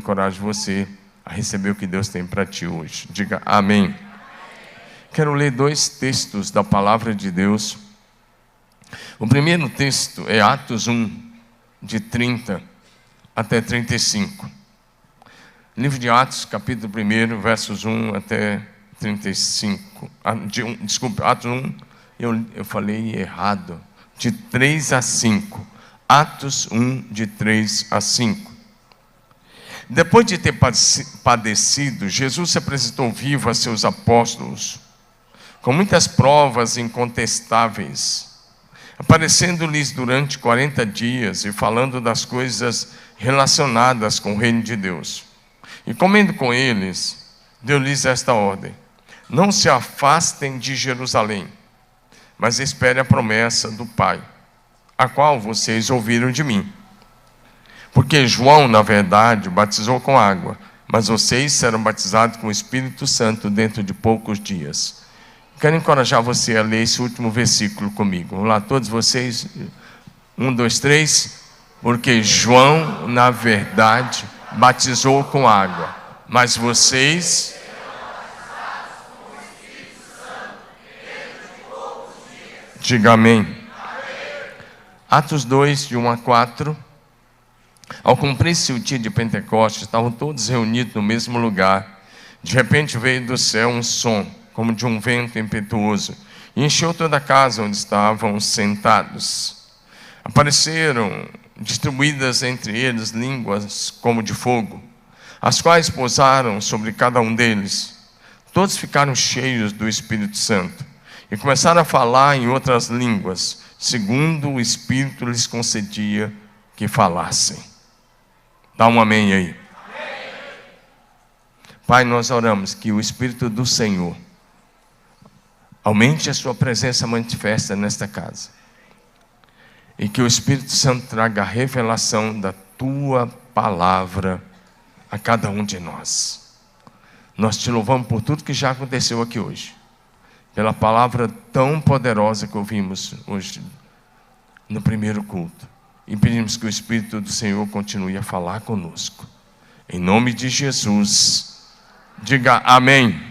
encorajo você a receber o que Deus tem para ti hoje. Diga amém. Quero ler 2 textos da palavra de Deus. O primeiro texto é Atos 1, de 30 até 35. Livro de Atos, capítulo 1, versos 1 até 35. Desculpe, Atos 1, eu falei errado. De 3 a 5. Atos 1, de 3 a 5. Depois de ter padecido, Jesus se apresentou vivo a seus apóstolos, com muitas provas incontestáveis, aparecendo-lhes durante 40 dias e falando das coisas relacionadas com o reino de Deus. E comendo com eles, deu-lhes esta ordem: não se afastem de Jerusalém, mas espere a promessa do Pai, a qual vocês ouviram de mim. Porque João, na verdade, batizou com água, mas vocês serão batizados com o Espírito Santo dentro de poucos dias. Quero encorajar você a ler esse último versículo comigo. Vamos lá, todos vocês. 1, 2, 3. Porque João, na verdade, batizou com água, mas vocês... Diga amém. Atos 2, de 1 a 4. Ao cumprir-se o dia de Pentecostes, estavam todos reunidos no mesmo lugar. De repente veio do céu um som, como de um vento impetuoso, e encheu toda a casa onde estavam sentados. Apareceram distribuídas entre eles línguas como de fogo, as quais pousaram sobre cada um deles. Todos ficaram cheios do Espírito Santo e começaram a falar em outras línguas, segundo o Espírito lhes concedia que falassem. Dá um amém aí. Amém. Pai, nós oramos que o Espírito do Senhor aumente a sua presença manifesta nesta casa, e que o Espírito Santo traga a revelação da tua palavra a cada um de nós. Nós te louvamos por tudo que já aconteceu aqui hoje, pela palavra tão poderosa que ouvimos hoje no primeiro culto. E pedimos que o Espírito do Senhor continue a falar conosco. Em nome de Jesus, diga amém. Amém.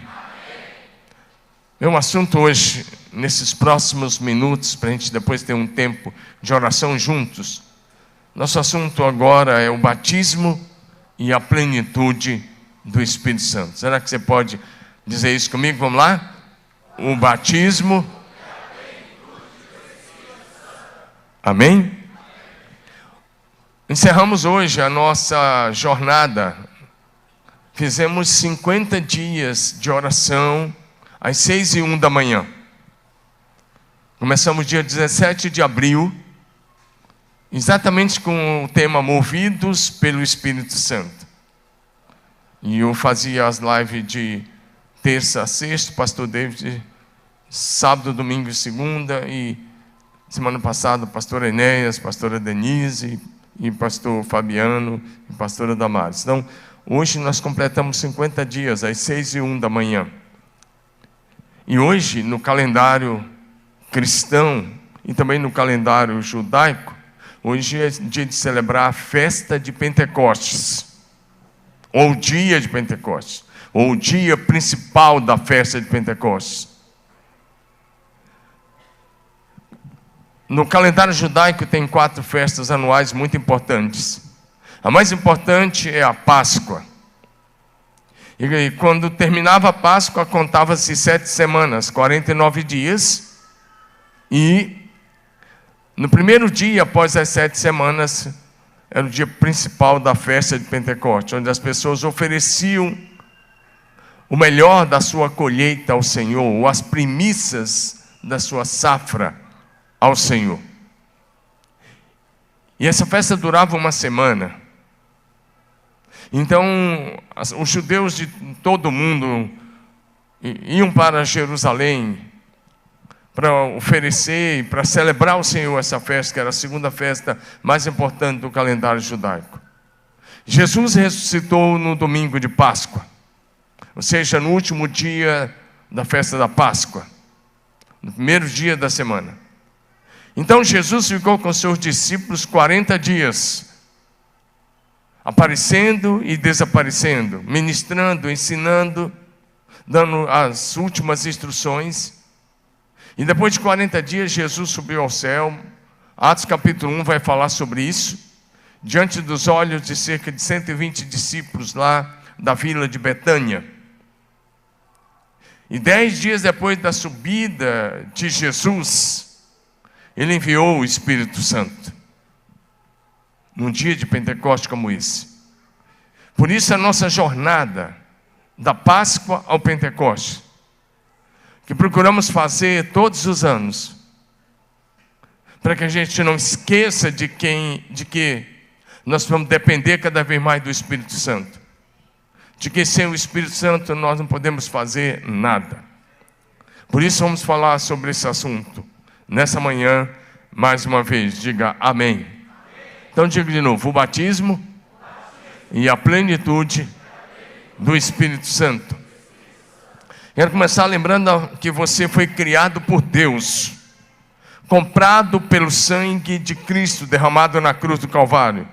Meu assunto hoje, nesses próximos minutos, para a gente depois ter um tempo de oração juntos. Nosso assunto agora é o batismo e a plenitude do Espírito Santo. Será que você pode dizer isso comigo? Vamos lá? O batismo. Amém? Encerramos hoje a nossa jornada. Fizemos 50 dias de oração às 6h01 da manhã. Começamos dia 17 de abril, exatamente com o tema Movidos pelo Espírito Santo. E eu fazia as lives de terça a sexta, pastor David, sábado, domingo e segunda, e semana passada, pastor Enéas, pastora Denise, e pastor Fabiano, e pastora Damares. Então, hoje nós completamos 50 dias, às 6h01 da manhã. E hoje, no calendário cristão, e também no calendário judaico, hoje é dia de celebrar a festa de Pentecostes, ou dia de Pentecostes, ou o dia principal da festa de Pentecostes. No calendário judaico tem 4 festas anuais muito importantes. A mais importante é a Páscoa. E quando terminava a Páscoa, contava-se 7 semanas, 49 dias. E no primeiro dia, após as 7 semanas, era o dia principal da festa de Pentecostes, onde as pessoas ofereciam o melhor da sua colheita ao Senhor, ou as primícias da sua safra ao Senhor. E essa festa durava uma semana. Então, os judeus de todo o mundo iam para Jerusalém para oferecer e para celebrar ao Senhor essa festa, que era a segunda festa mais importante do calendário judaico. Jesus ressuscitou no domingo de Páscoa, ou seja, no último dia da festa da Páscoa, no primeiro dia da semana. Então Jesus ficou com seus discípulos 40 dias, aparecendo e desaparecendo, ministrando, ensinando, dando as últimas instruções. E depois de 40 dias, Jesus subiu ao céu. Atos capítulo 1 vai falar sobre isso, diante dos olhos de cerca de 120 discípulos lá da vila de Betânia. E 10 dias depois da subida de Jesus, Ele enviou o Espírito Santo, num dia de Pentecostes como esse. Por isso a nossa jornada, da Páscoa ao Pentecostes, que procuramos fazer todos os anos, para que a gente não esqueça de que nós vamos depender cada vez mais do Espírito Santo, de que sem o Espírito Santo nós não podemos fazer nada. Por isso vamos falar sobre esse assunto nessa manhã, mais uma vez. Diga amém. Então diga de novo: o batismo e a plenitude do Espírito Santo. Quero começar lembrando que você foi criado por Deus, comprado pelo sangue de Cristo derramado na cruz do Calvário.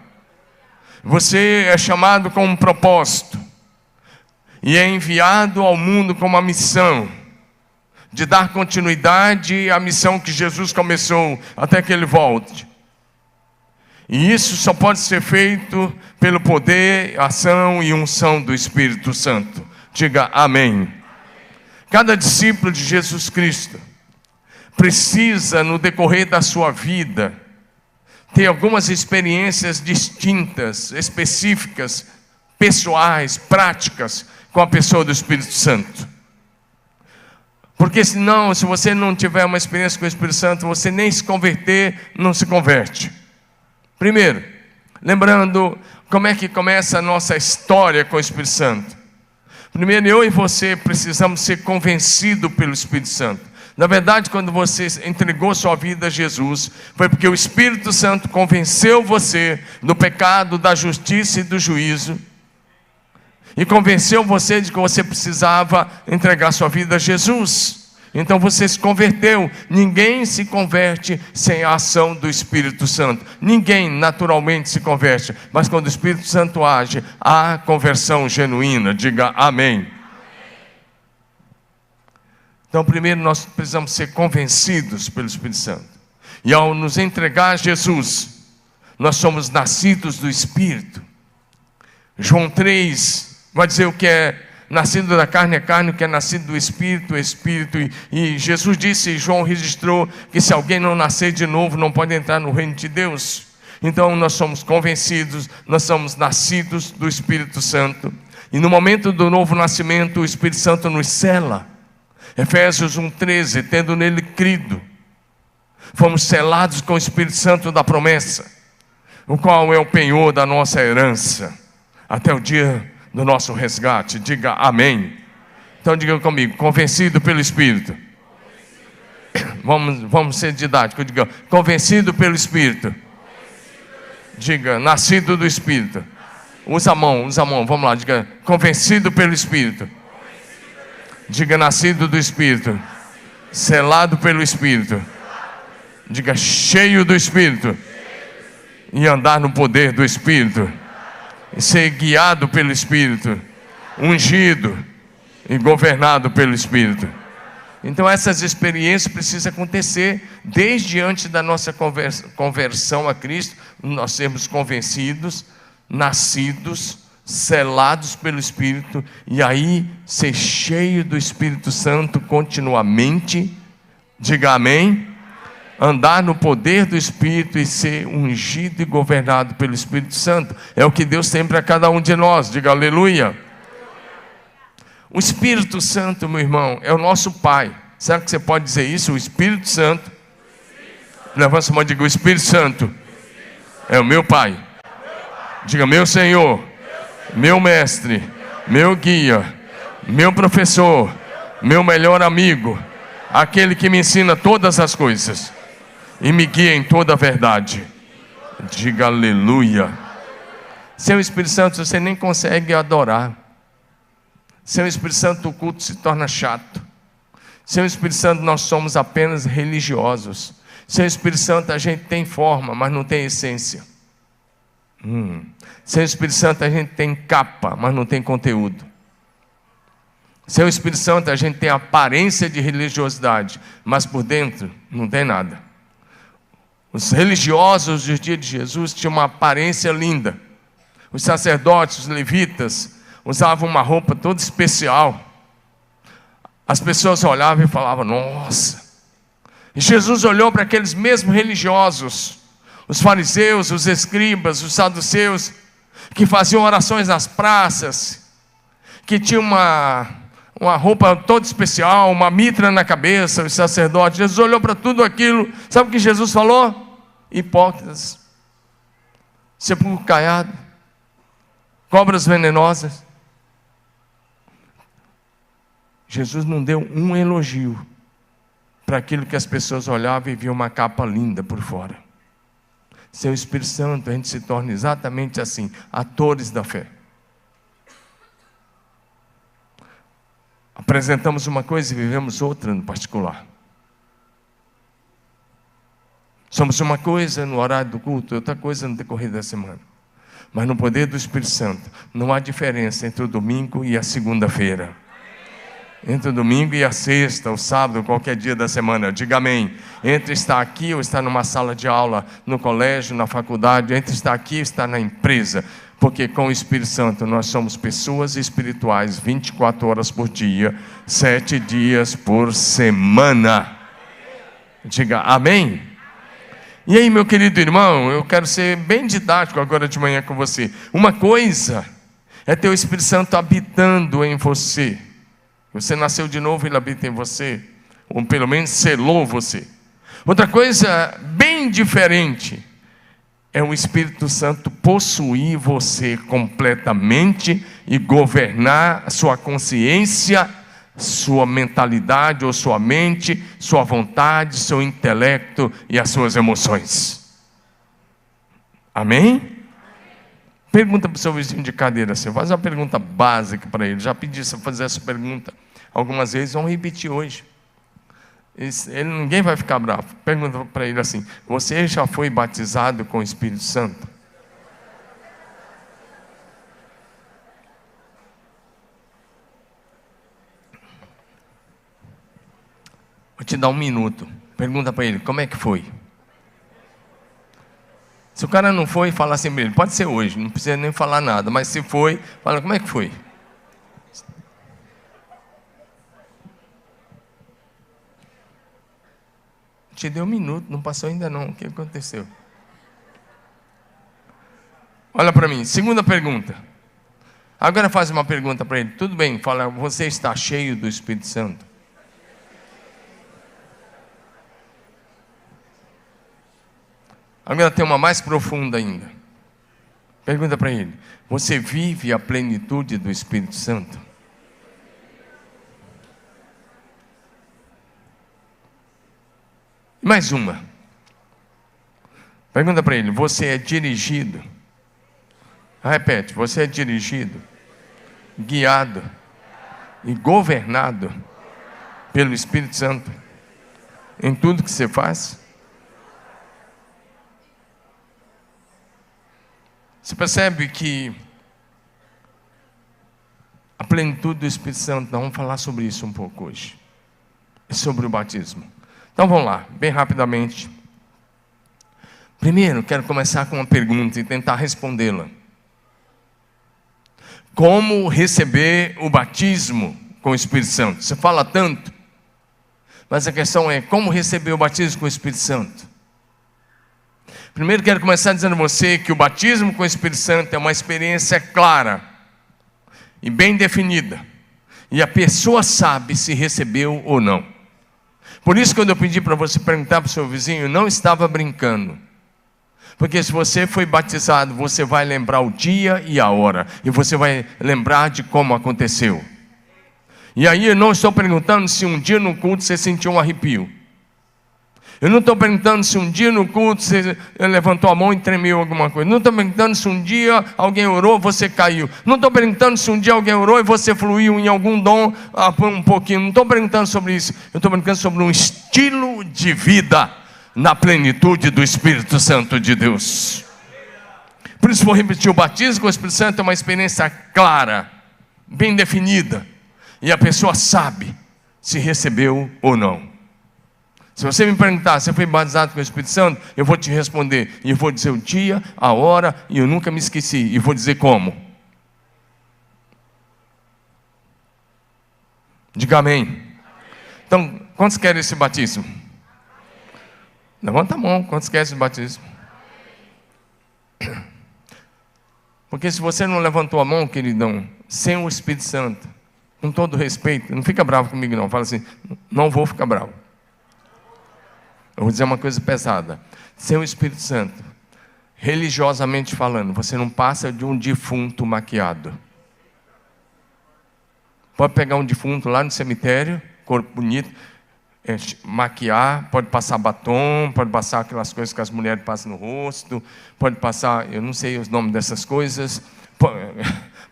Você é chamado com um propósito e é enviado ao mundo com uma missão de dar continuidade à missão que Jesus começou até que Ele volte. E isso só pode ser feito pelo poder, ação e unção do Espírito Santo. Diga amém. Cada discípulo de Jesus Cristo precisa, no decorrer da sua vida, ter algumas experiências distintas, específicas, pessoais, práticas, com a pessoa do Espírito Santo. Porque senão, se você não tiver uma experiência com o Espírito Santo, você nem se converter, não se converte. Primeiro, lembrando como é que começa a nossa história com o Espírito Santo. Primeiro, eu e você precisamos ser convencidos pelo Espírito Santo. Na verdade, quando você entregou sua vida a Jesus, foi porque o Espírito Santo convenceu você do pecado, da justiça e do juízo, e convenceu você de que você precisava entregar sua vida a Jesus. Então você se converteu. Ninguém se converte sem a ação do Espírito Santo. Ninguém naturalmente se converte, mas quando o Espírito Santo age, há conversão genuína. Diga amém. Então primeiro nós precisamos ser convencidos pelo Espírito Santo. E ao nos entregar a Jesus, nós somos nascidos do Espírito. João 3 vai dizer o que é nascido da carne é carne, o que é nascido do Espírito é Espírito. E Jesus disse, e João registrou, que se alguém não nascer de novo, não pode entrar no reino de Deus. Então nós somos convencidos, nós somos nascidos do Espírito Santo. E no momento do novo nascimento, o Espírito Santo nos sela. Efésios 1,13, tendo nele crido, fomos selados com o Espírito Santo da promessa, o qual é o penhor da nossa herança, até o dia do nosso resgate. Diga amém. Então diga comigo: convencido pelo Espírito. Vamos ser didáticos. Diga: convencido pelo Espírito. Diga: nascido do Espírito. Usa a mão. Vamos lá. Diga: convencido pelo Espírito. Diga: nascido do Espírito. Selado pelo Espírito. Diga: cheio do Espírito. E andar no poder do Espírito. E ser guiado pelo Espírito, ungido e governado pelo Espírito. Então essas experiências precisam acontecer desde antes da nossa conversão a Cristo. Nós sermos convencidos, nascidos, selados pelo Espírito, e aí ser cheio do Espírito Santo continuamente. Diga amém. Andar no poder do Espírito e ser ungido e governado pelo Espírito Santo. É o que Deus tem para cada um de nós. Diga aleluia. O Espírito Santo, meu irmão, é o nosso Pai. Será que você pode dizer isso? O Espírito Santo. Levanta a mão e diga: o Espírito Santo é o meu Pai. Diga: meu Senhor, meu Mestre, meu Guia, meu Professor, meu melhor amigo, aquele que me ensina todas as coisas e me guia em toda a verdade. Diga aleluia. Sem o Espírito Santo você nem consegue adorar. Sem o Espírito Santo o culto se torna chato. Sem o Espírito Santo nós somos apenas religiosos. Sem o Espírito Santo a gente tem forma, mas não tem essência. Sem o Espírito Santo a gente tem capa, mas não tem conteúdo. Sem o Espírito Santo a gente tem aparência de religiosidade, mas por dentro não tem nada. Os religiosos dos dias de Jesus tinham uma aparência linda. Os sacerdotes, os levitas, usavam uma roupa toda especial. As pessoas olhavam e falavam, nossa. E Jesus olhou para aqueles mesmos religiosos, os fariseus, os escribas, os saduceus, que faziam orações nas praças, que tinham uma roupa toda especial, uma mitra na cabeça, os sacerdotes. Jesus olhou para tudo aquilo. Sabe o que Jesus falou? Hipócritas, sepulcro caiado, cobras venenosas. Jesus não deu um elogio para aquilo que as pessoas olhavam e viam uma capa linda por fora. Sem o Espírito Santo a gente se torna exatamente assim, atores da fé. Apresentamos uma coisa e vivemos outra no particular. Somos uma coisa no horário do culto, outra coisa no decorrer da semana. Mas no poder do Espírito Santo não há diferença entre o domingo e a segunda-feira, entre o domingo e a sexta, o sábado, qualquer dia da semana. Diga amém. Entre estar aqui ou estar numa sala de aula, no colégio, na faculdade, entre estar aqui ou estar na empresa. Porque com o Espírito Santo nós somos pessoas espirituais 24 horas por dia, 7 dias por semana. Diga amém. E aí, meu querido irmão, eu quero ser bem didático agora de manhã com você. Uma coisa é ter o Espírito Santo habitando em você. Você nasceu de novo, ele habita em você, ou pelo menos selou você. Outra coisa bem diferente é o Espírito Santo possuir você completamente e governar a sua consciência, sua mentalidade ou sua mente, sua vontade, seu intelecto e as suas emoções. Amém? Pergunta para o seu vizinho de cadeira assim, faz uma pergunta básica para ele. Já pedi você fazer essa pergunta algumas vezes, vamos repetir hoje. Ninguém vai ficar bravo. Pergunta para ele assim: você já foi batizado com o Espírito Santo? Vou te dar 1 minuto. Pergunta para ele, como é que foi? Se o cara não foi, fala assim para ele, pode ser hoje, não precisa nem falar nada, mas se foi, fala, como é que foi? Te deu 1 minuto, não passou ainda não, o que aconteceu? Olha para mim, segunda pergunta. Agora faz uma pergunta para ele, tudo bem, fala, você está cheio do Espírito Santo? Agora tem uma mais profunda ainda. Pergunta para ele, você vive a plenitude do Espírito Santo? Mais uma. Pergunta para ele, você é dirigido? Repete, você é dirigido, guiado e governado pelo Espírito Santo em tudo que você faz? Você percebe que a plenitude do Espírito Santo, nós vamos falar sobre isso um pouco hoje, sobre o batismo. Então vamos lá, bem rapidamente. Primeiro, quero começar com uma pergunta e tentar respondê-la. Como receber o batismo com o Espírito Santo? Você fala tanto, mas a questão é, como receber o batismo com o Espírito Santo? Primeiro quero começar dizendo a você que o batismo com o Espírito Santo é uma experiência clara e bem definida. E a pessoa sabe se recebeu ou não. Por isso, quando eu pedi para você perguntar para o seu vizinho, eu não estava brincando. Porque se você foi batizado, você vai lembrar o dia e a hora. E você vai lembrar de como aconteceu. E aí eu não estou perguntando se um dia no culto você sentiu um arrepio. Eu não estou perguntando se um dia no culto você levantou a mão e tremeu alguma coisa. Não estou perguntando se um dia alguém orou e você caiu. Não estou perguntando se um dia alguém orou e você fluiu em algum dom um pouquinho. Não estou perguntando sobre isso. Eu estou perguntando sobre um estilo de vida na plenitude do Espírito Santo de Deus. Por isso vou repetir, o batismo com o Espírito Santo é uma experiência clara, bem definida, e a pessoa sabe se recebeu ou não. Se você me perguntar se eu fui batizado com o Espírito Santo, eu vou te responder, e eu vou dizer o dia, a hora, e eu nunca me esqueci, e vou dizer como. Diga amém. Então, quantos querem esse batismo? Levanta a mão, quantos querem esse batismo? Porque se você não levantou a mão, queridão, sem o Espírito Santo, com todo respeito, não fica bravo comigo não, fala assim, não vou ficar bravo. Eu vou dizer uma coisa pesada. Sem o Espírito Santo, religiosamente falando, você não passa de um defunto maquiado. Pode pegar um defunto lá no cemitério, corpo bonito, maquiar, pode passar batom, pode passar aquelas coisas que as mulheres passam no rosto, pode passar, eu não sei os nomes dessas coisas,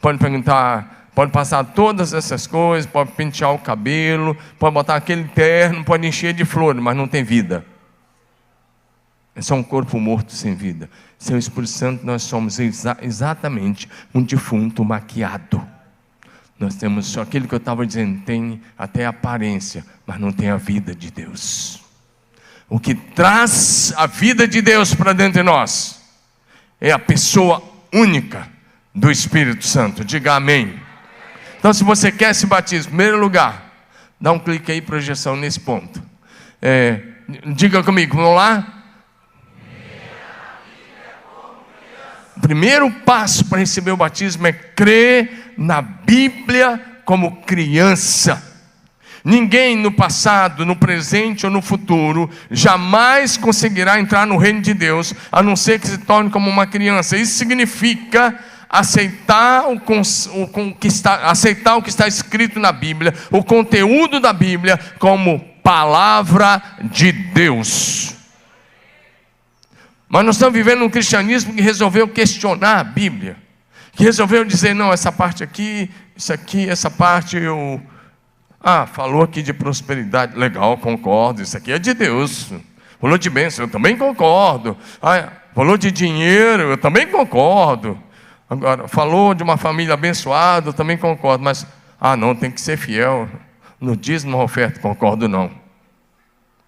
pode perguntar, pode passar todas essas coisas, pode pentear o cabelo, pode botar aquele terno, pode encher de flores, mas não tem vida. É só um corpo morto sem vida. Sem o Espírito Santo nós somos exatamente um defunto maquiado. Nós temos só aquilo que eu estava dizendo, tem até a aparência, mas não tem a vida de Deus. O que traz a vida de Deus para dentro de nós é a pessoa única do Espírito Santo. Diga amém. Então, se você quer se batizar, em primeiro lugar, dá um clique aí, projeção nesse ponto. Diga comigo, vamos lá? O primeiro passo para receber o batismo é crer na Bíblia como criança. Ninguém no passado, no presente ou no futuro jamais conseguirá entrar no reino de Deus, a não ser que se torne como uma criança. Isso significa aceitar o que está escrito na Bíblia, o conteúdo da Bíblia como palavra de Deus. Mas nós estamos vivendo um cristianismo que resolveu questionar a Bíblia, que resolveu dizer, não, essa parte aqui, isso aqui, essa parte eu... falou aqui de prosperidade, legal, concordo, isso aqui é de Deus. Falou de bênção, eu também concordo. Falou de dinheiro, eu também concordo. Agora, falou de uma família abençoada, eu também concordo, mas, não, tem que ser fiel. No dízimo, na oferta, concordo não.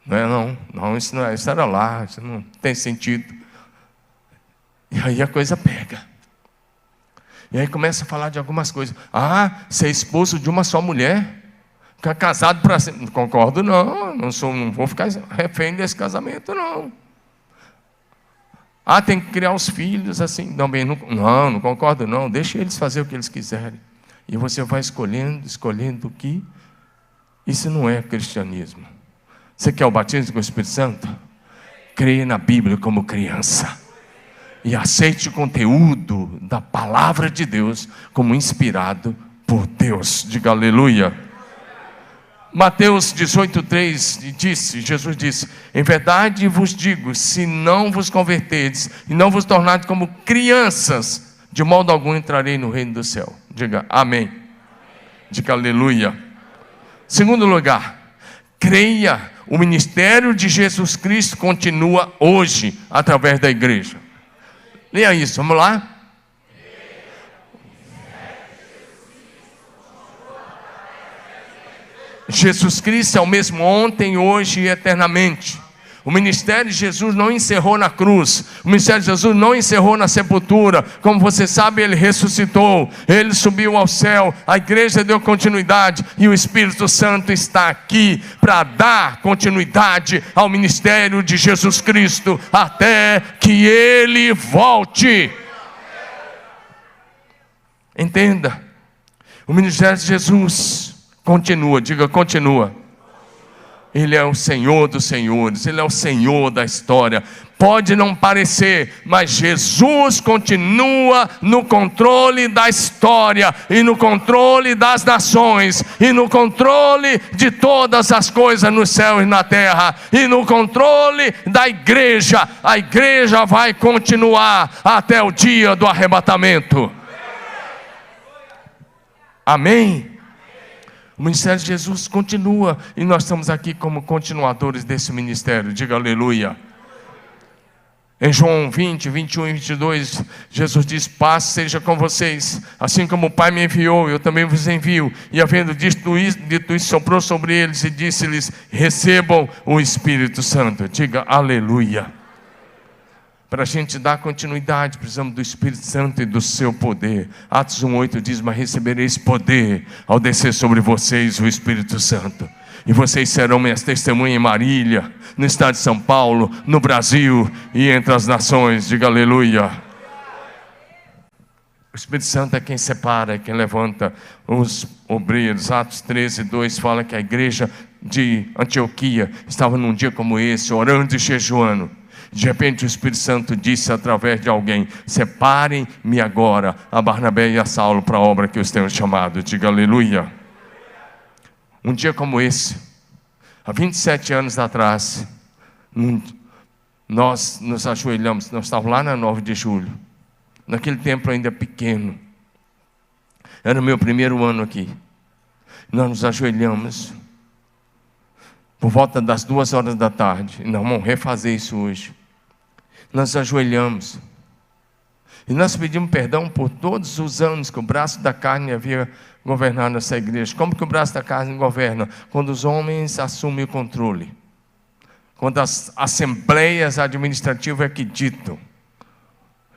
Não, isso não é, isso era lá, isso não tem sentido. E aí a coisa pega. E aí começa a falar de algumas coisas. Ser esposo de uma só mulher, ficar casado para sempre. Não concordo não vou ficar refém desse casamento não. Tem que criar os filhos assim. Não concordo não, deixa eles fazer o que eles quiserem. E você vai escolhendo o que. Isso não é cristianismo. Você quer o batismo com o Espírito Santo? Creia na Bíblia como criança. E aceite o conteúdo da palavra de Deus como inspirado por Deus. Diga aleluia. Mateus 18:3 Jesus disse, em verdade vos digo, se não vos converterdes e não vos tornardes como crianças, de modo algum entrarei no reino do céu. Diga amém. Diga aleluia. Segundo lugar, creia, o ministério de Jesus Cristo continua hoje, através da igreja. Leia isso, vamos lá? Jesus Cristo é o mesmo ontem, hoje e eternamente. O ministério de Jesus não encerrou na cruz. O ministério de Jesus não encerrou na sepultura. Como você sabe, Ele ressuscitou. Ele subiu ao céu. A igreja deu continuidade. E o Espírito Santo está aqui para dar continuidade ao ministério de Jesus Cristo. Até que Ele volte. Entenda. O ministério de Jesus continua. Diga, continua. Ele é o Senhor dos senhores, Ele é o Senhor da história. Pode não parecer, mas Jesus continua no controle da história, e no controle das nações, e no controle de todas as coisas no céu e na terra, e no controle da igreja. A igreja vai continuar até o dia do arrebatamento. Amém? O ministério de Jesus continua, e nós estamos aqui como continuadores desse ministério. Diga aleluia. Em João 20, 21 e 22, Jesus diz: paz seja com vocês, assim como o Pai me enviou, eu também vos envio. E havendo dito isso, soprou sobre eles e disse-lhes: recebam o Espírito Santo. Diga aleluia. Para a gente dar continuidade, precisamos do Espírito Santo e do seu poder. Atos 1,8 diz: mas recebereis poder ao descer sobre vocês o Espírito Santo. E vocês serão minhas testemunhas em Marília, no estado de São Paulo, no Brasil e entre as nações. Diga aleluia. O Espírito Santo é quem separa, é quem levanta os obreiros. Atos 13:2 fala que a igreja de Antioquia estava num dia como esse, orando e jejuando. De repente o Espírito Santo disse através de alguém: separem-me agora a Barnabé e a Saulo para a obra que eu os tenho chamado. Diga aleluia. Um dia como esse, há 27 anos atrás, nós nos ajoelhamos. Nós estávamos lá na 9 de julho, naquele templo ainda pequeno. Era o meu primeiro ano aqui. Nós nos ajoelhamos por volta das 2 horas da tarde. E nós vamos refazer isso hoje. Nós nos ajoelhamos e nós pedimos perdão por todos os anos que o braço da carne havia governado essa igreja. Como que o braço da carne governa? Quando os homens assumem o controle, quando as assembleias administrativas é que ditam.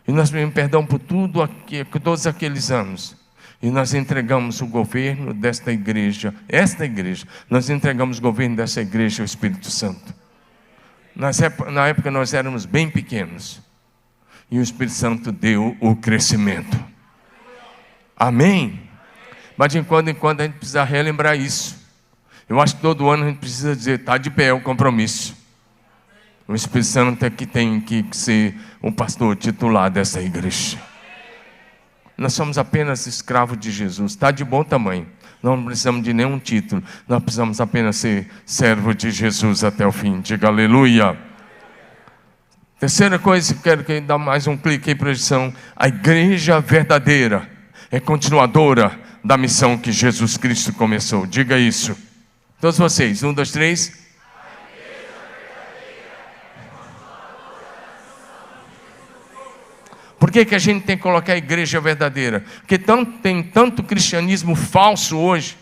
E nós pedimos perdão por todos aqueles anos. E nós entregamos o governo desta igreja, nós entregamos o governo dessa igreja ao Espírito Santo. Na época nós éramos bem pequenos, e o Espírito Santo deu o crescimento. Amém? Mas de quando em quando a gente precisa relembrar isso. Eu acho que todo ano a gente precisa dizer: está de pé o compromisso. O Espírito Santo é que tem que ser o pastor titular dessa igreja. Nós somos apenas escravos de Jesus. Está de bom tamanho. Nós não precisamos de nenhum título. Nós precisamos apenas ser servo de Jesus até o fim. Diga aleluia. Terceira coisa, quero que dê mais um clique aí para a edição. A igreja verdadeira é continuadora da missão que Jesus Cristo começou. Diga isso. Todos vocês. 1, 2, 3. Por que a gente tem que colocar a igreja verdadeira? Porque tem tanto cristianismo falso hoje.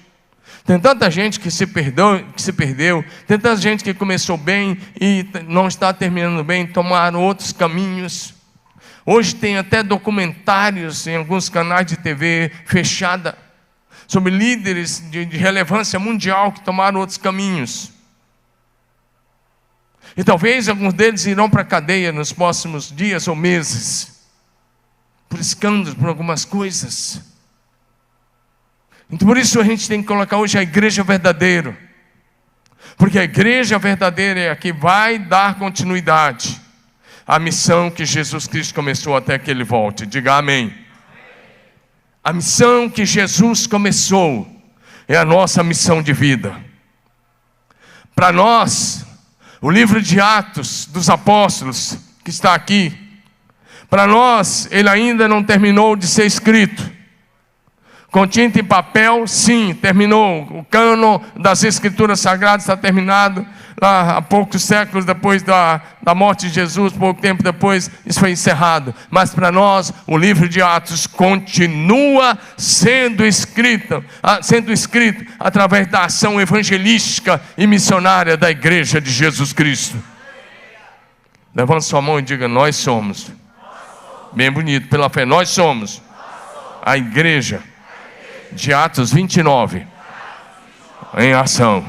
Tem tanta gente que se perdeu. Tem tanta gente que começou bem e não está terminando bem, tomaram outros caminhos. Hoje tem até documentários em alguns canais de TV fechada sobre líderes de relevância mundial que tomaram outros caminhos. E talvez alguns deles irão para a cadeia nos próximos dias ou meses, por escândalos, por algumas coisas. Então por isso a gente tem que colocar hoje a igreja verdadeira, porque a igreja verdadeira é a que vai dar continuidade à missão que Jesus Cristo começou até que Ele volte. Diga amém. A missão que Jesus começou é a nossa missão de vida. Para nós, o livro de Atos dos Apóstolos, que está aqui, para nós, ele ainda não terminou de ser escrito. Com tinta e papel, sim, terminou. O cânon das Escrituras Sagradas está terminado. Lá, há poucos séculos depois da morte de Jesus, pouco tempo depois, isso foi encerrado. Mas para nós, o livro de Atos continua sendo escrito através da ação evangelística e missionária da igreja de Jesus Cristo. Levante sua mão e diga: nós somos. Bem bonito, pela fé, nós somos a igreja de Atos 29 em ação.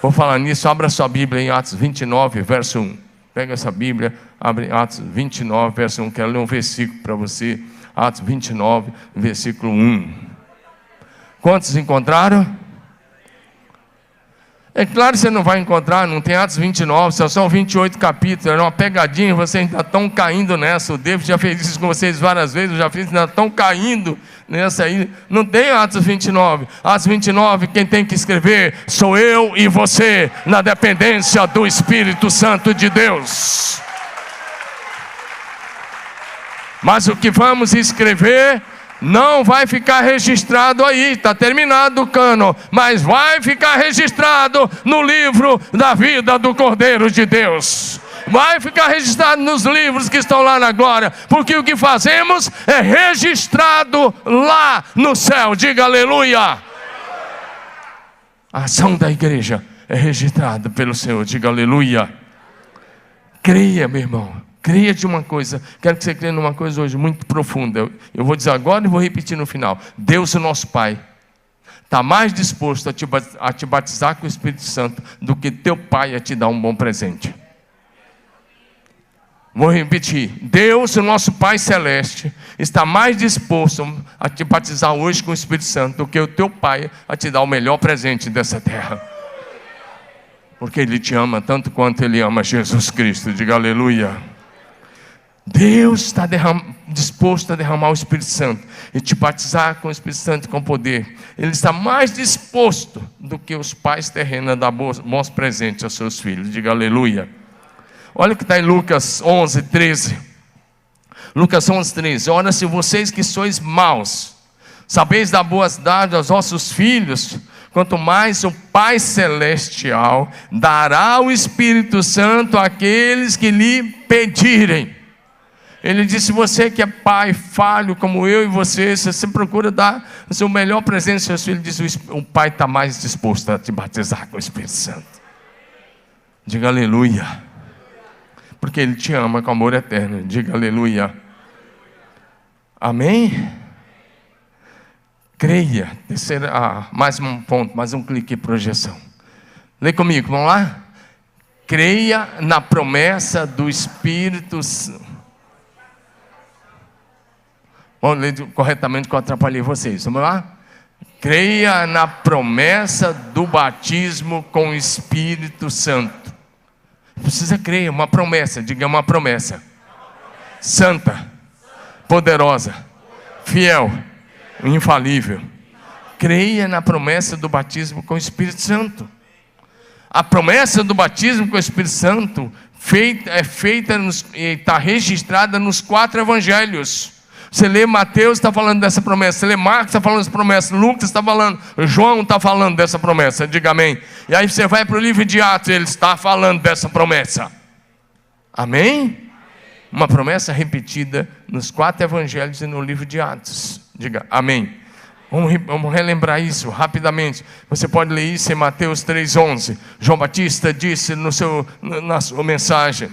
Vou falar nisso. Abra sua Bíblia em Atos 29, verso 1. Pega essa Bíblia, abre Atos 29, verso 1. Quero ler um versículo para você. Atos 29, versículo 1. Quantos encontraram? É claro que você não vai encontrar, não tem Atos 29, só são 28 capítulos, era uma pegadinha, vocês ainda estão caindo nessa. O David já fez isso com vocês várias vezes, eu já fiz, ainda estão caindo nessa aí. Não tem Atos 29. Atos 29, quem tem que escrever sou eu e você, na dependência do Espírito Santo de Deus. Mas o que vamos escrever não vai ficar registrado aí, está terminado o cânon, mas vai ficar registrado no livro da vida do Cordeiro de Deus. Vai ficar registrado nos livros que estão lá na glória, porque o que fazemos é registrado lá no céu. Diga aleluia. A ação da igreja é registrada pelo Senhor. Diga aleluia. Creia, meu irmão. Creia de uma coisa. Quero que você creia numa coisa hoje muito profunda. Eu vou dizer agora e vou repetir no final. Deus, o nosso Pai, está mais disposto a te batizar com o Espírito Santo do que teu pai a te dar um bom presente. Vou repetir. Deus, o nosso Pai Celeste, está mais disposto a te batizar hoje com o Espírito Santo do que o teu pai a te dar o melhor presente dessa terra. Porque Ele te ama tanto quanto Ele ama Jesus Cristo. Diga aleluia. Deus está disposto a derramar o Espírito Santo e te batizar com o Espírito Santo com poder. Ele está mais disposto do que os pais terrenos a dar bons presentes aos seus filhos. Diga aleluia. Olha o que está em Lucas 11, 13. Lucas 11, 13. Ora, se vocês que sois maus, sabeis dar boas dádivas aos vossos filhos, quanto mais o Pai Celestial dará o Espírito Santo àqueles que lhe pedirem. Ele disse: você que é pai falho como eu e você sempre procura dar o seu melhor presente aos seus filhos. Diz: o Pai está mais disposto a te batizar com o Espírito Santo. Diga aleluia. Porque Ele te ama com amor eterno. Diga aleluia. Amém? Creia. Mais um ponto, mais um clique de projeção. Lê comigo, vamos lá? Creia na promessa do Espírito Santo. Vamos ler corretamente que eu atrapalhei vocês. Vamos lá? Creia na promessa do batismo com o Espírito Santo. Precisa crer, uma promessa. Diga uma promessa. Santa, poderosa, fiel, infalível. Creia na promessa do batismo com o Espírito Santo. A promessa do batismo com o Espírito Santo é feita e está registrada nos 4 evangelhos. Você lê Mateus, está falando dessa promessa. Você lê Marcos, está falando dessa promessa. Lucas está falando. João está falando dessa promessa. Diga amém. E aí você vai para o livro de Atos, ele está falando dessa promessa. Amém? Uma promessa repetida nos 4 evangelhos e no livro de Atos. Diga amém. Vamos relembrar isso rapidamente. Você pode ler isso em Mateus 3,11. João Batista disse na sua mensagem: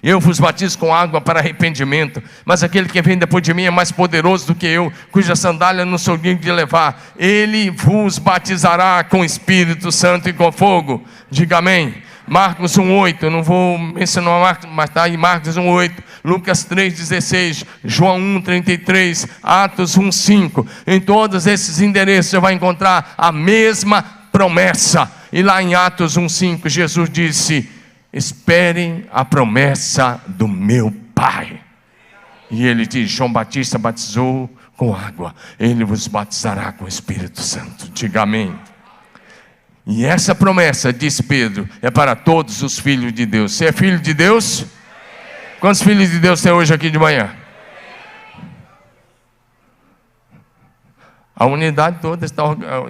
eu vos batizo com água para arrependimento, mas aquele que vem depois de mim é mais poderoso do que eu, cuja sandália não sou digno de levar. Ele vos batizará com Espírito Santo e com fogo. Diga amém. Marcos 1,8, eu não vou mencionar Marcos, mas está aí Marcos 1,8, Lucas 3,16, João 1,33, Atos 1,5. Em todos esses endereços você vai encontrar a mesma promessa. E lá em Atos 1,5, Jesus disse: esperem a promessa do meu Pai. E ele diz: João Batista batizou com água, ele vos batizará com o Espírito Santo. Diga amém. E essa promessa, diz Pedro, é para todos os filhos de Deus. Você é filho de Deus? Quantos filhos de Deus tem hoje aqui de manhã? A unidade toda está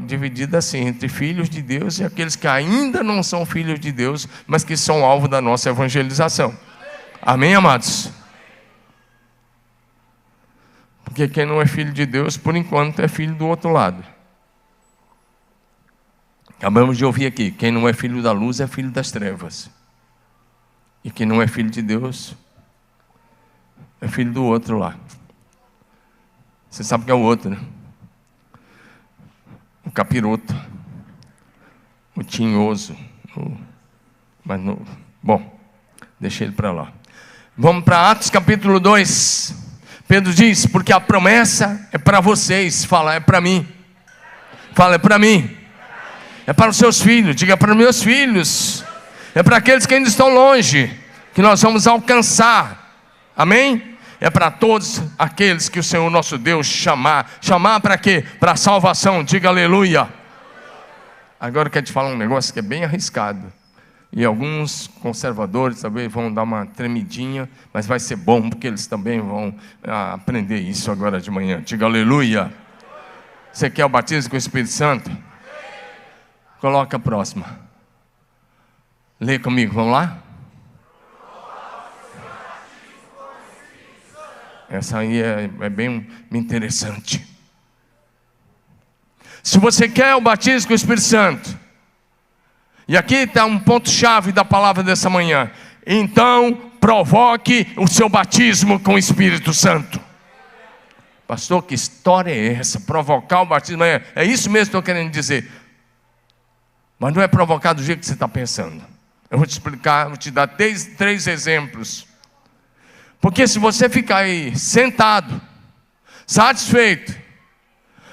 dividida assim, entre filhos de Deus e aqueles que ainda não são filhos de Deus, mas que são alvo da nossa evangelização. Amém, amados? Porque quem não é filho de Deus, por enquanto, é filho do outro lado. Acabamos de ouvir aqui: quem não é filho da luz é filho das trevas. E quem não é filho de Deus é filho do outro lá. Você sabe que é o outro, né? O capiroto, o tinhoso, bom, deixei ele para lá. Vamos para Atos capítulo 2. Pedro diz: porque a promessa é para vocês. Fala: é para mim. Fala: é para mim. É para os seus filhos. Diga: para os meus filhos. É para aqueles que ainda estão longe, que nós vamos alcançar. Amém? É para todos aqueles que o Senhor nosso Deus chamar. Chamar para quê? Para a salvação. Diga aleluia. Agora eu quero te falar um negócio que é bem arriscado. E alguns conservadores também vão dar uma tremidinha, mas vai ser bom, porque eles também vão aprender isso agora de manhã. Diga aleluia. Você quer o batismo com o Espírito Santo? Coloca a próxima. Lê comigo, vamos lá? Essa aí é bem interessante. Se você quer o batismo com o Espírito Santo, e aqui está um ponto-chave da palavra dessa manhã, então provoque o seu batismo com o Espírito Santo. Pastor, que história é essa? Provocar o batismo? É isso mesmo que estou querendo dizer. Mas não é provocar do jeito que você está pensando. Eu vou te explicar, vou te dar três exemplos. Porque se você ficar aí sentado, satisfeito,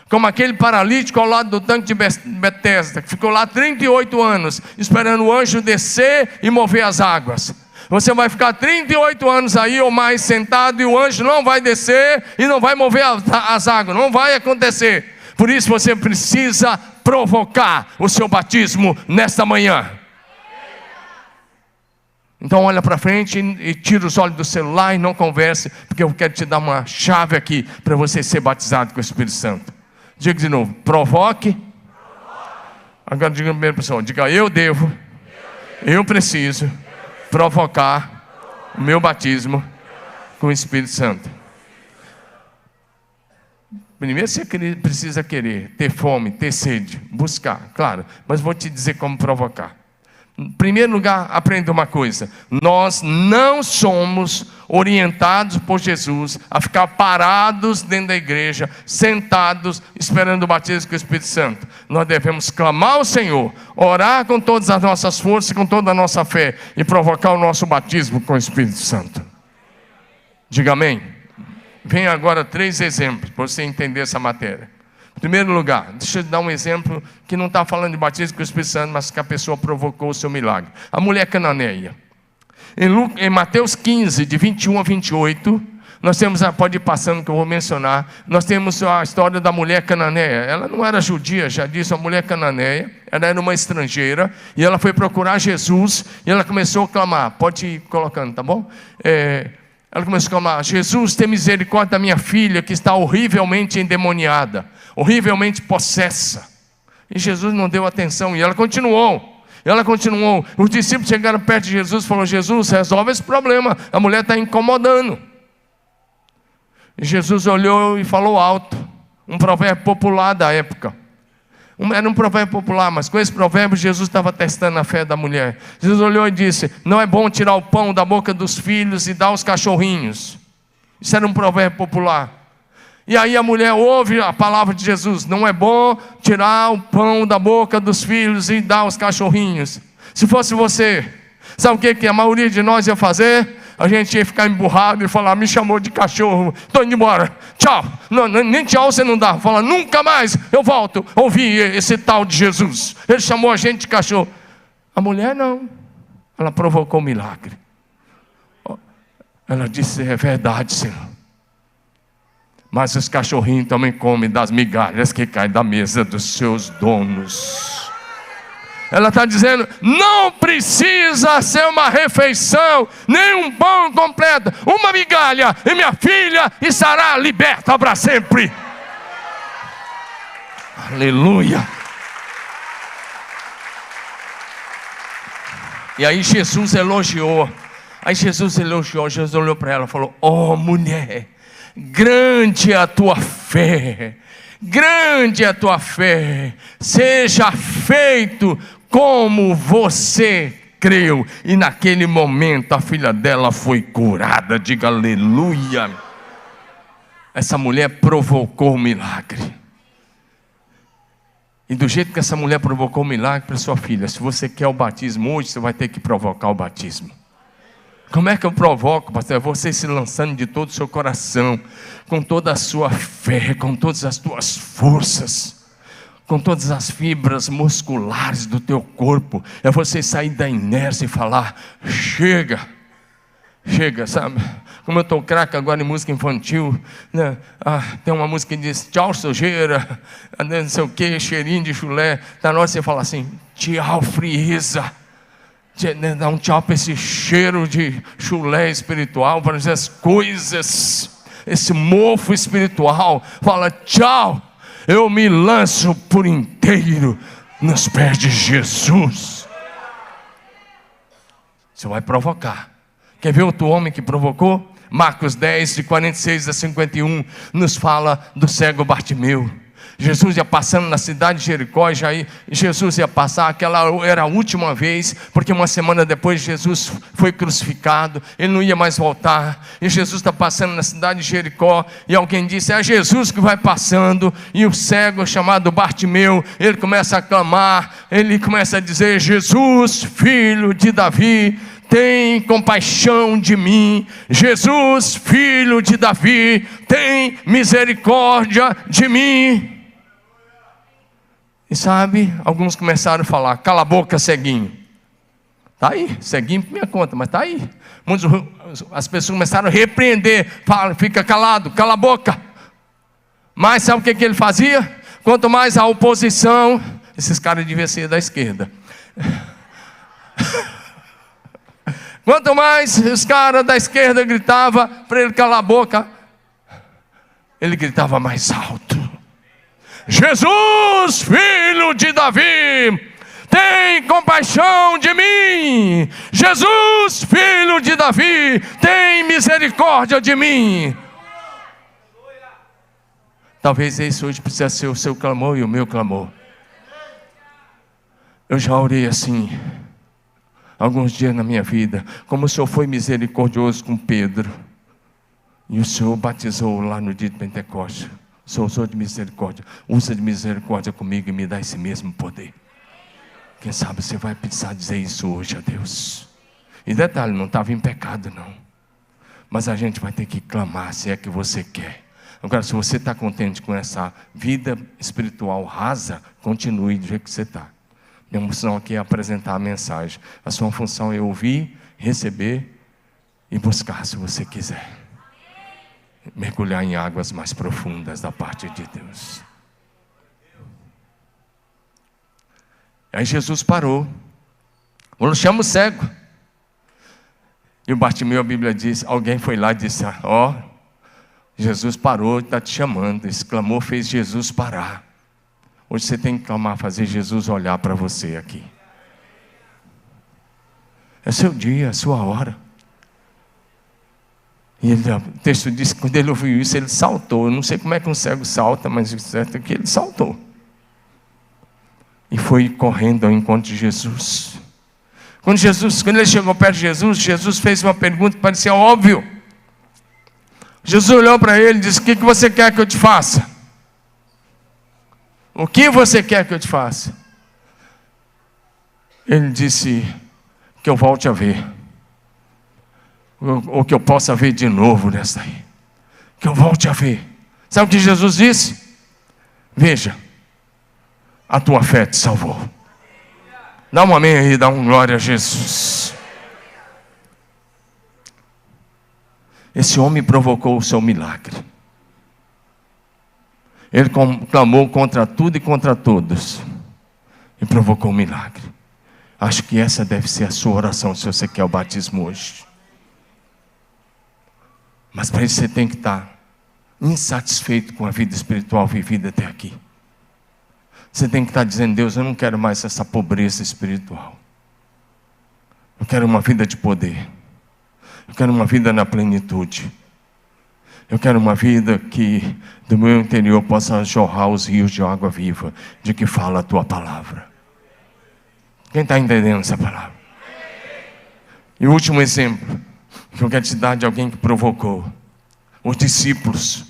como aquele paralítico ao lado do tanque de Betesda, que ficou lá 38 anos, esperando o anjo descer e mover as águas. Você vai ficar 38 anos aí ou mais sentado, e o anjo não vai descer e não vai mover as águas, não vai acontecer. Por isso você precisa provocar o seu batismo nesta manhã. Então olha para frente e tira os olhos do celular e não converse, porque eu quero te dar uma chave aqui para você ser batizado com o Espírito Santo. Diga de novo, provoque. Agora diga a primeira pessoa, diga, eu preciso provocar o meu batismo com o Espírito Santo. Primeiro você precisa querer, ter fome, ter sede, buscar, claro, mas vou te dizer como provocar. Em primeiro lugar, aprenda uma coisa: nós não somos orientados por Jesus a ficar parados dentro da igreja, sentados, esperando o batismo com o Espírito Santo. Nós devemos clamar ao Senhor, orar com todas as nossas forças, com toda a nossa fé, e provocar o nosso batismo com o Espírito Santo. Diga amém. Vem agora 3 exemplos para você entender essa matéria. Em primeiro lugar, deixa eu dar um exemplo que não está falando de batismo com o Espírito Santo, mas que a pessoa provocou o seu milagre. A mulher cananeia. Em Mateus 15, de 21 a 28, nós temos, pode ir passando que eu vou mencionar, nós temos a história da mulher cananeia. Ela não era judia, já disse, a mulher cananeia, ela era uma estrangeira, e ela foi procurar Jesus, e ela começou a clamar, pode ir colocando, tá bom? Ela começou a clamar, Jesus, tem misericórdia da minha filha, que está horrivelmente endemoniada, horrivelmente possessa. E Jesus não deu atenção, e ela continuou. Os discípulos chegaram perto de Jesus e falaram, Jesus, resolve esse problema, a mulher está incomodando. E Jesus olhou e falou alto, um provérbio popular da época. Era um provérbio popular, mas com esse provérbio Jesus estava testando a fé da mulher. Jesus olhou e disse, não é bom tirar o pão da boca dos filhos e dar aos cachorrinhos. Isso era um provérbio popular. E aí a mulher ouve a palavra de Jesus, não é bom tirar o pão da boca dos filhos e dar aos cachorrinhos. Se fosse você, sabe o que a maioria de nós ia fazer? A gente ia ficar emburrado e falar, me chamou de cachorro, estou indo embora, tchau. Não, nem tchau você não dá, fala, nunca mais eu volto a ouvir esse tal de Jesus. Ele chamou a gente de cachorro. A mulher não, ela provocou um milagre. Ela disse, é verdade, Senhor, mas os cachorrinhos também comem das migalhas que caem da mesa dos seus donos. Ela está dizendo, não precisa ser uma refeição, nem um pão completo, uma migalha, e minha filha estará liberta para sempre. Aleluia. E aí Jesus elogiou. Jesus olhou para ela e falou, oh mulher, grande é a tua fé, grande é a tua fé, seja feito como você creu. E naquele momento a filha dela foi curada. Diga aleluia. Essa mulher provocou o milagre. E do jeito que essa mulher provocou o milagre para sua filha, se você quer o batismo hoje, você vai ter que provocar o batismo. Como é que eu provoco, pastor? É você se lançando de todo o seu coração, com toda a sua fé, com todas as tuas forças, com todas as fibras musculares do teu corpo. É você sair da inércia e falar, chega, sabe? Como eu estou craque agora em música infantil, né? Tem uma música que diz, tchau sujeira, não sei o que, cheirinho de chulé. Na hora você fala assim, tchau frieza. Dá um tchau para esse cheiro de chulé espiritual, para essas coisas, esse mofo espiritual. Fala, tchau, eu me lanço por inteiro nos pés de Jesus. Você vai provocar. Quer ver outro homem que provocou? Marcos 10, de 46 a 51, nos fala do cego Bartimeu. Jesus ia passando na cidade de Jericó, Jesus ia passar, aquela era a última vez, porque uma semana depois Jesus foi crucificado, ele não ia mais voltar, e Jesus está passando na cidade de Jericó, e alguém disse, é Jesus que vai passando, e o cego chamado Bartimeu, ele começa a clamar, ele começa a dizer, Jesus, filho de Davi, tem compaixão de mim. Jesus, filho de Davi, tem misericórdia de mim. E sabe, alguns começaram a falar, cala a boca, ceguinho. Está aí, ceguinho por minha conta, mas está aí. As pessoas começaram a repreender, fala, fica calado, cala a boca. Mas sabe o que ele fazia? Quanto mais a oposição, esses caras deviam ser da esquerda. Quanto mais os caras da esquerda gritavam para ele calar a boca, ele gritava mais alto. Jesus, filho de Davi, tem compaixão de mim. Jesus, filho de Davi, tem misericórdia de mim. Talvez esse hoje precisa ser o seu clamor e o meu clamor. Eu já orei assim alguns dias na minha vida, como o Senhor foi misericordioso com Pedro, e o Senhor batizou lá no dia de Pentecostes. O Senhor usou de misericórdia, usa de misericórdia comigo e me dá esse mesmo poder. Quem sabe você vai precisar dizer isso hoje a Deus. E detalhe, não estava em pecado não, mas a gente vai ter que clamar, se é que você quer. Agora, se você está contente com essa vida espiritual rasa, continue do jeito que você está. Minha função aqui é apresentar a mensagem. A sua função é ouvir, receber e buscar, se você quiser. Mergulhar em águas mais profundas da parte de Deus. Aí Jesus parou. Falou, chama o cego. E o Bartimeu, a Bíblia diz, alguém foi lá e disse, ó, Jesus parou, está te chamando. Esse clamor fez Jesus parar. Hoje você tem que clamar, fazer Jesus olhar para você aqui. É seu dia, é a sua hora. E o texto diz que quando ele ouviu isso, ele saltou. Eu não sei como é que um cego salta, mas o certo é que ele saltou. E foi correndo ao encontro de Jesus. Quando ele chegou perto de Jesus, Jesus fez uma pergunta que parecia óbvio. Jesus olhou para ele e disse, o que você quer que eu te faça? O que você quer que eu te faça? Ele disse, que eu volte a ver. Ou que eu possa ver de novo nessa aí. Que eu volte a ver. Sabe o que Jesus disse? Veja, a tua fé te salvou. Dá um amém aí, dá um glória a Jesus. Esse homem provocou o seu milagre. Ele clamou contra tudo e contra todos. E provocou um milagre. Acho que essa deve ser a sua oração, se você quer o batismo hoje. Mas para isso você tem que estar insatisfeito com a vida espiritual vivida até aqui. Você tem que estar dizendo, Deus, eu não quero mais essa pobreza espiritual. Eu quero uma vida de poder. Eu quero uma vida na plenitude. Eu quero uma vida que do meu interior possa jorrar os rios de água viva, de que fala a tua palavra. Quem está entendendo essa palavra? E o último exemplo que eu quero te dar de alguém que provocou os discípulos.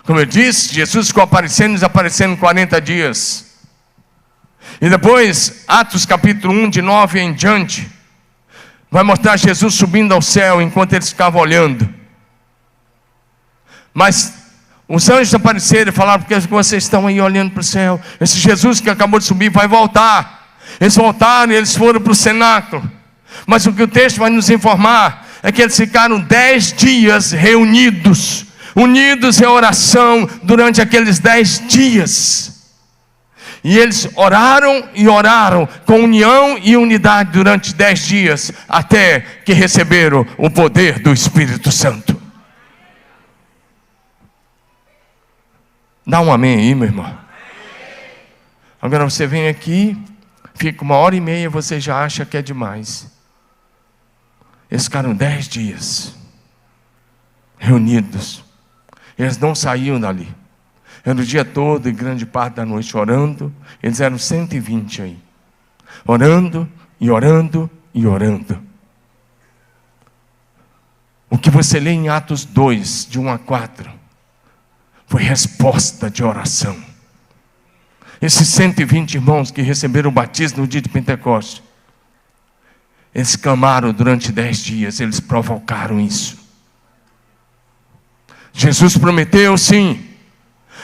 Como eu disse, Jesus ficou aparecendo e desaparecendo 40 dias. E depois, Atos capítulo 1, de 9 em diante, vai mostrar Jesus subindo ao céu enquanto eles ficavam olhando. Mas os anjos apareceram e falaram, porque vocês estão aí olhando para o céu, esse Jesus que acabou de subir vai voltar. Eles voltaram e eles foram para o cenáculo. Mas o que o texto vai nos informar é que eles ficaram 10 dias reunidos, unidos em oração durante aqueles 10 dias. E eles oraram e oraram com união e unidade durante 10 dias, até que receberam o poder do Espírito Santo. Dá um amém aí, meu irmão. Agora você vem aqui, fica 1h30, você já acha que é demais. Eles ficaram 10 dias. reunidos. Eles não saíam dali. Era o dia todo e grande parte da noite orando. Eles eram 120 aí. Orando e orando e orando. O que você lê em Atos 2, de 1 a 4, foi resposta de oração. Esses 120 irmãos que receberam o batismo no dia de Pentecostes, eles clamaram durante 10 dias, eles provocaram isso. Jesus prometeu, sim.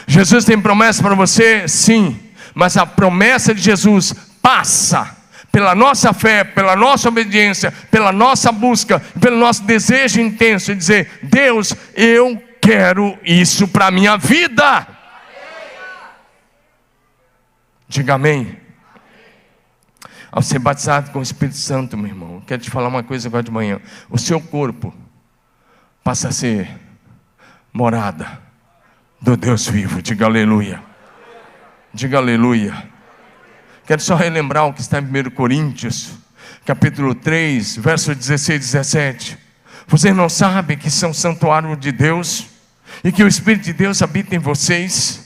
Jesus tem promessa para você, sim. Mas a promessa de Jesus passa pela nossa fé, pela nossa obediência, pela nossa busca, pelo nosso desejo intenso de dizer: Deus, eu quero isso para a minha vida. Diga amém. Ao ser batizado com o Espírito Santo, meu irmão, quero te falar uma coisa agora de manhã. O seu corpo passa a ser morada do Deus vivo. Diga aleluia. Diga aleluia. Quero só relembrar o que está em 1 Coríntios, capítulo 3, versos 16 e 17. Vocês não sabem que são santuário de Deus e que o Espírito de Deus habita em vocês?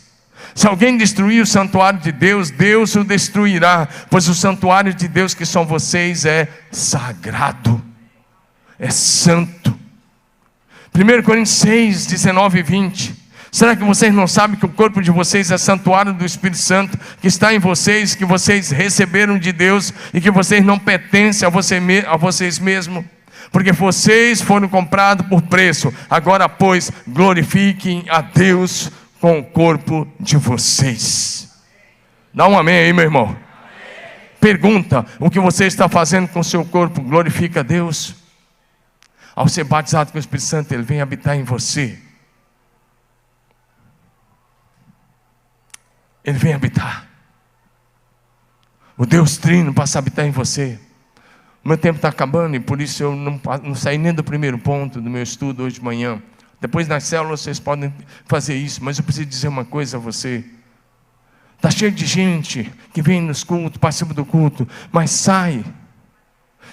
Se alguém destruir o santuário de Deus, Deus o destruirá, pois o santuário de Deus que são vocês é sagrado, é santo. 1 Coríntios 6, 19 e 20. Será que vocês não sabem que o corpo de vocês é santuário do Espírito Santo, que está em vocês, que vocês receberam de Deus, e que vocês não pertencem a vocês mesmos? Porque vocês foram comprados por preço. Agora, pois, glorifiquem a Deus com o corpo de vocês. Dá um amém aí, meu irmão. Amém. Pergunta: o que você está fazendo com o seu corpo glorifica a Deus? Ao ser batizado com o Espírito Santo, Ele vem habitar em você. Ele vem habitar. O Deus Trino passa a habitar em você. O meu tempo está acabando e por isso eu não saí nem do primeiro ponto do meu estudo hoje de manhã. Depois nas células vocês podem fazer isso, mas eu preciso dizer uma coisa a você. Está cheio de gente que vem nos cultos, participa do culto, mas sai.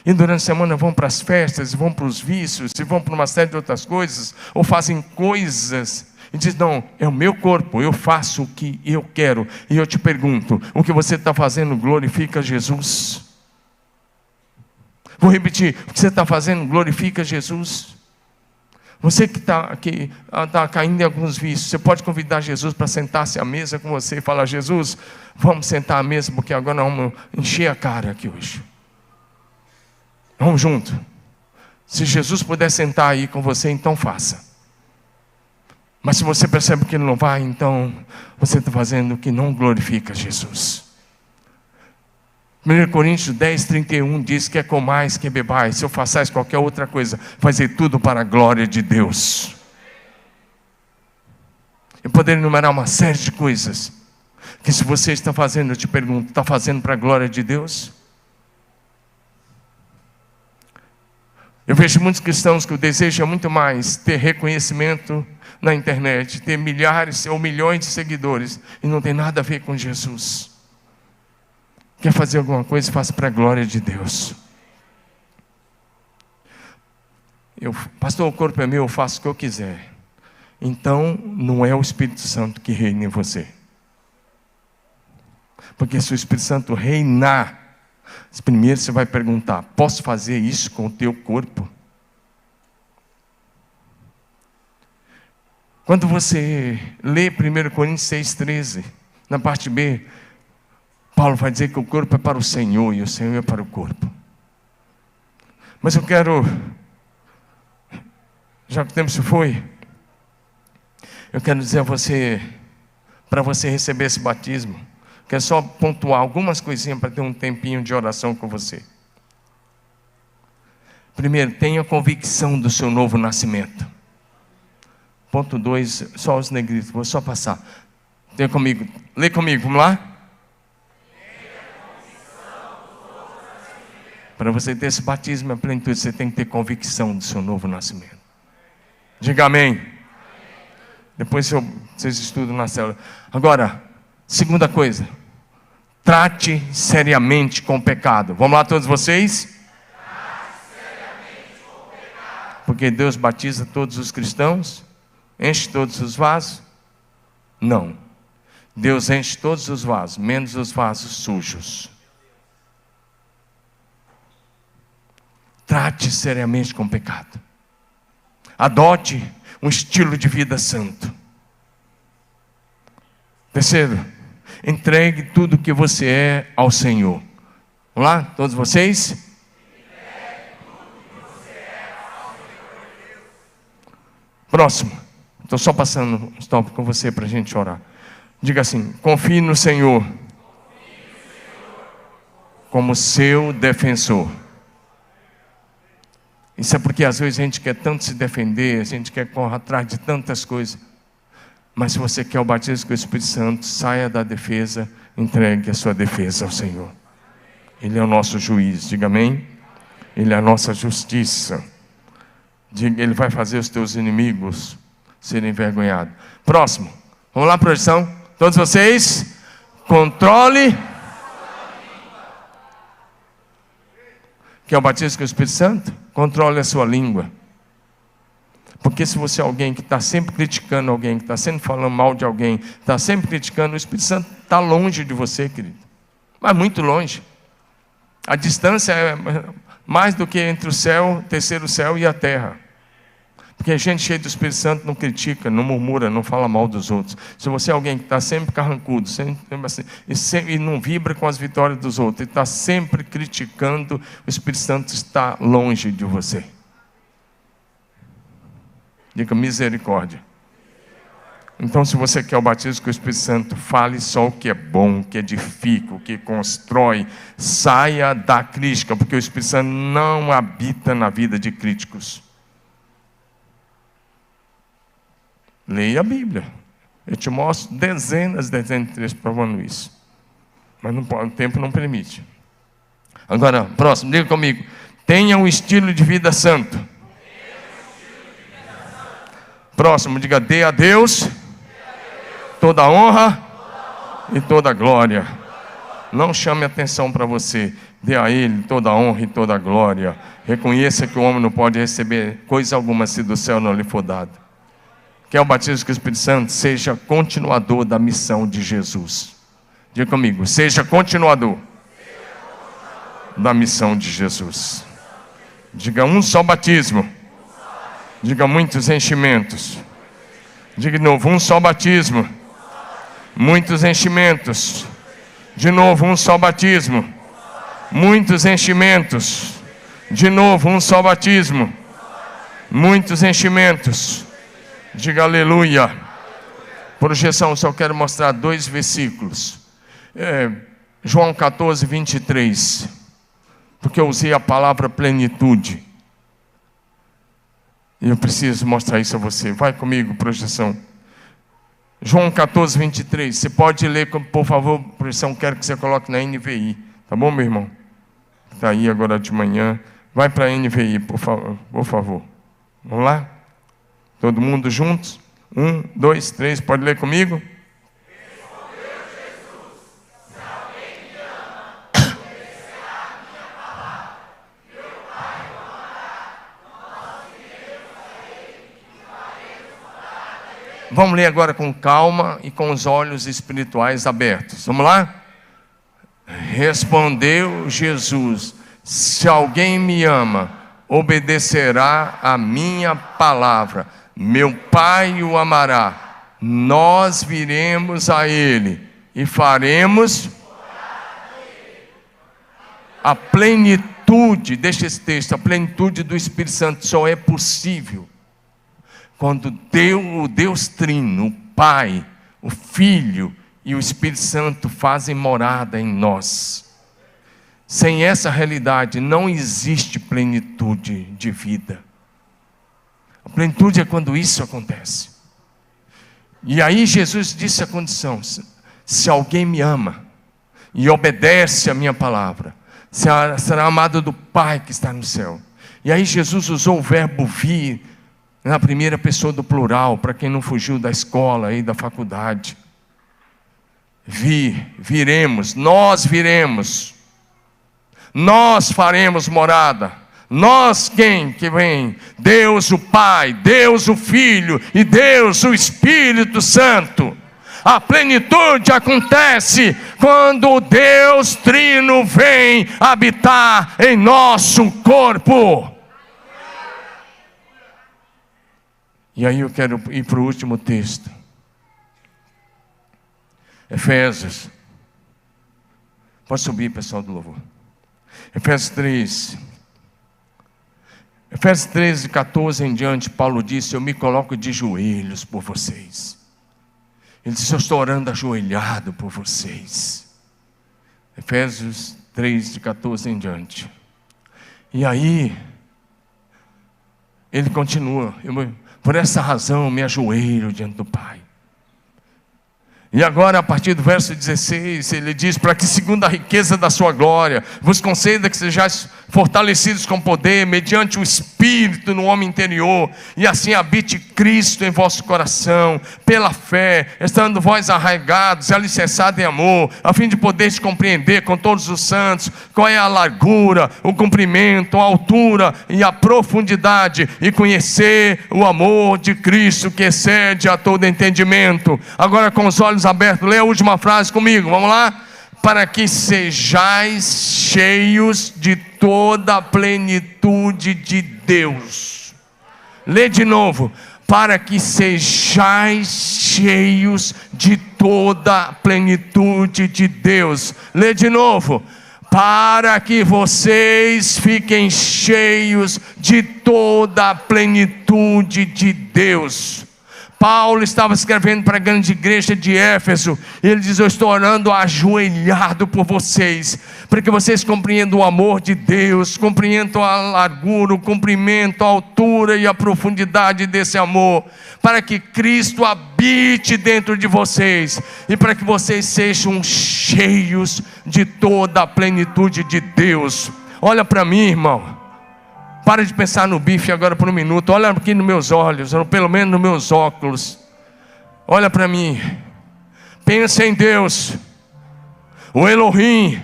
E durante a semana vão para as festas, vão para os vícios, e vão para uma série de outras coisas, ou fazem coisas, e diz: não, é o meu corpo, eu faço o que eu quero. E eu te pergunto: o que você está fazendo glorifica Jesus? Vou repetir: o que você está fazendo glorifica Jesus? Você que está caindo em alguns vícios, você pode convidar Jesus para sentar-se à mesa com você e falar: Jesus, vamos sentar à mesa, porque agora nós vamos encher a cara aqui hoje. Vamos junto. Se Jesus puder sentar aí com você, então faça. Mas se você percebe que Ele não vai, então você está fazendo o que não glorifica Jesus. 1 Coríntios 10, 31 diz: quer comais, quer bebais, se eu façais qualquer outra coisa, fazer tudo para a glória de Deus. Eu poderia enumerar uma série de coisas que, se você está fazendo, eu te pergunto: está fazendo para a glória de Deus? Eu vejo muitos cristãos que o desejo é muito mais ter reconhecimento na internet, ter milhares ou milhões de seguidores, e não tem nada a ver com Jesus. Quer fazer alguma coisa, faça para a glória de Deus. Pastor, o corpo é meu, eu faço o que eu quiser. Então, não é o Espírito Santo que reina em você. Porque se o Espírito Santo reinar, primeiro você vai perguntar: posso fazer isso com o teu corpo? Quando você lê 1 Coríntios 6,13, na parte B, Paulo vai dizer que o corpo é para o Senhor e o Senhor é para o corpo. Mas eu quero, já que o tempo se foi, eu quero dizer a você, para você receber esse batismo, quero só pontuar algumas coisinhas para ter um tempinho de oração com você. Primeiro, tenha convicção do seu novo nascimento. Ponto 2, só os negritos, vou só passar. Lê comigo, vamos lá? Para você ter esse batismo em plenitude, você tem que ter convicção do seu novo nascimento. Diga amém. Depois vocês estudam na célula. Agora, segunda coisa: trate seriamente com o pecado. Vamos lá todos vocês? Porque Deus batiza todos os cristãos? Enche todos os vasos? Não. Deus enche todos os vasos, menos os vasos sujos. Trate seriamente com o pecado. Adote um estilo de vida santo. Terceiro, entregue tudo o que você é ao Senhor. Vamos lá, todos vocês? Próximo. Estou só passando um stop com você para a gente orar. Diga assim: confie no Senhor como seu defensor. Isso é porque às vezes a gente quer tanto se defender, a gente quer correr atrás de tantas coisas. Mas se você quer o batismo com o Espírito Santo, saia da defesa, entregue a sua defesa ao Senhor. Ele é o nosso juiz, diga amém. Ele é a nossa justiça. Ele vai fazer os teus inimigos serem envergonhados. Próximo. Vamos lá, projeção. Todos vocês. Controle. Quer o batismo com o Espírito Santo? Controle a sua língua. Porque se você é alguém que está sempre criticando alguém, que está sempre falando mal de alguém, está sempre criticando, o Espírito Santo está longe de você, querido. Mas muito longe. A distância é mais do que entre o céu, o terceiro céu e a terra. Porque a gente cheia do Espírito Santo não critica, não murmura, não fala mal dos outros. Se você é alguém que está sempre carrancudo, sempre assim, e não vibra com as vitórias dos outros, e está sempre criticando, o Espírito Santo está longe de você. Diga misericórdia. Então, se você quer o batismo com o Espírito Santo, fale só o que é bom, o que edifica, o que constrói. Saia da crítica, porque o Espírito Santo não habita na vida de críticos. Leia a Bíblia. Eu te mostro dezenas de textos provando isso. Mas o tempo não permite. Agora, próximo, diga comigo. Tenha um estilo de vida santo. Próximo, diga: dê a Deus toda a honra e toda a glória. Não chame atenção para você. Dê a Ele toda a honra e toda a glória. Reconheça que o homem não pode receber coisa alguma se do céu não lhe for dado. Quer o batismo com o Espírito Santo? Seja continuador da missão de Jesus. Diga comigo: seja continuador da missão de Jesus. Diga: um só batismo. Diga: muitos enchimentos. Diga de novo: um só batismo. Muitos enchimentos. De novo: um só batismo. Muitos enchimentos. De novo: um só batismo. Muitos enchimentos. Diga aleluia. Projeção, só quero mostrar 2 versículos. João 14, 23. Porque eu usei a palavra plenitude. E eu preciso mostrar isso a você. Vai comigo, projeção. João 14, 23. Você pode ler, por favor, projeção. Quero que você coloque na NVI. Tá bom, meu irmão? Está aí agora de manhã. Vai para a NVI, por favor. Vamos lá? Todo mundo juntos? 1, 2, 3. Pode ler comigo? Vamos ler agora com calma e com os olhos espirituais abertos. Vamos lá? Respondeu Jesus: se alguém me ama, obedecerá a minha palavra. Meu Pai o amará. Nós viremos a Ele e faremos a plenitude. Deixa esse texto. A plenitude do Espírito Santo só é possível quando o Deus Trino, o Pai, o Filho e o Espírito Santo fazem morada em nós. Sem essa realidade não existe plenitude de vida. A plenitude é quando isso acontece. E aí Jesus disse a condição: se alguém me ama e obedece a minha palavra, será amado do Pai que está no céu. E aí Jesus usou o verbo vir na primeira pessoa do plural, para quem não fugiu da escola e da faculdade. Viremos, nós viremos, nós faremos morada, Nós quem que vem? Deus o Pai, Deus o Filho e Deus o Espírito Santo. A plenitude acontece quando Deus Trino vem habitar em nosso corpo. E aí eu quero ir para o último texto. Efésios. Pode subir, pessoal do louvor. Efésios 3. Efésios 13, 14 em diante, Paulo disse: eu me coloco de joelhos por vocês. Ele disse: eu estou orando ajoelhado por vocês. Efésios 3, de 14 em diante. E aí, ele continua: por essa razão me ajoelho diante do Pai. E agora, a partir do verso 16, ele diz: para que segundo a riqueza da sua glória, vos conceda que sejais fortalecidos com poder, mediante o Espírito no homem interior, e assim habite Cristo em vosso coração, pela fé, estando vós arraigados e alicerçados em amor, a fim de poderes compreender com todos os santos, qual é a largura, o comprimento, a altura e a profundidade, e conhecer o amor de Cristo, que excede a todo entendimento. Agora, com os olhos abertos, lê a última frase comigo, vamos lá? Para que sejais cheios de toda a plenitude de Deus. Lê de novo. Para que sejais cheios de toda a plenitude de Deus. Lê de novo. Para que vocês fiquem cheios de toda a plenitude de Deus. Paulo estava escrevendo para a grande igreja de Éfeso. Ele diz: eu estou orando ajoelhado por vocês, para que vocês compreendam o amor de Deus, compreendam a largura, o comprimento, a altura e a profundidade desse amor, para que Cristo habite dentro de vocês, e para que vocês sejam cheios de toda a plenitude de Deus. Olha para mim, irmão. Para de pensar no bife agora por um minuto. Olha aqui nos meus olhos, ou pelo menos nos meus óculos. Olha para mim. Pensa em Deus, o Elohim,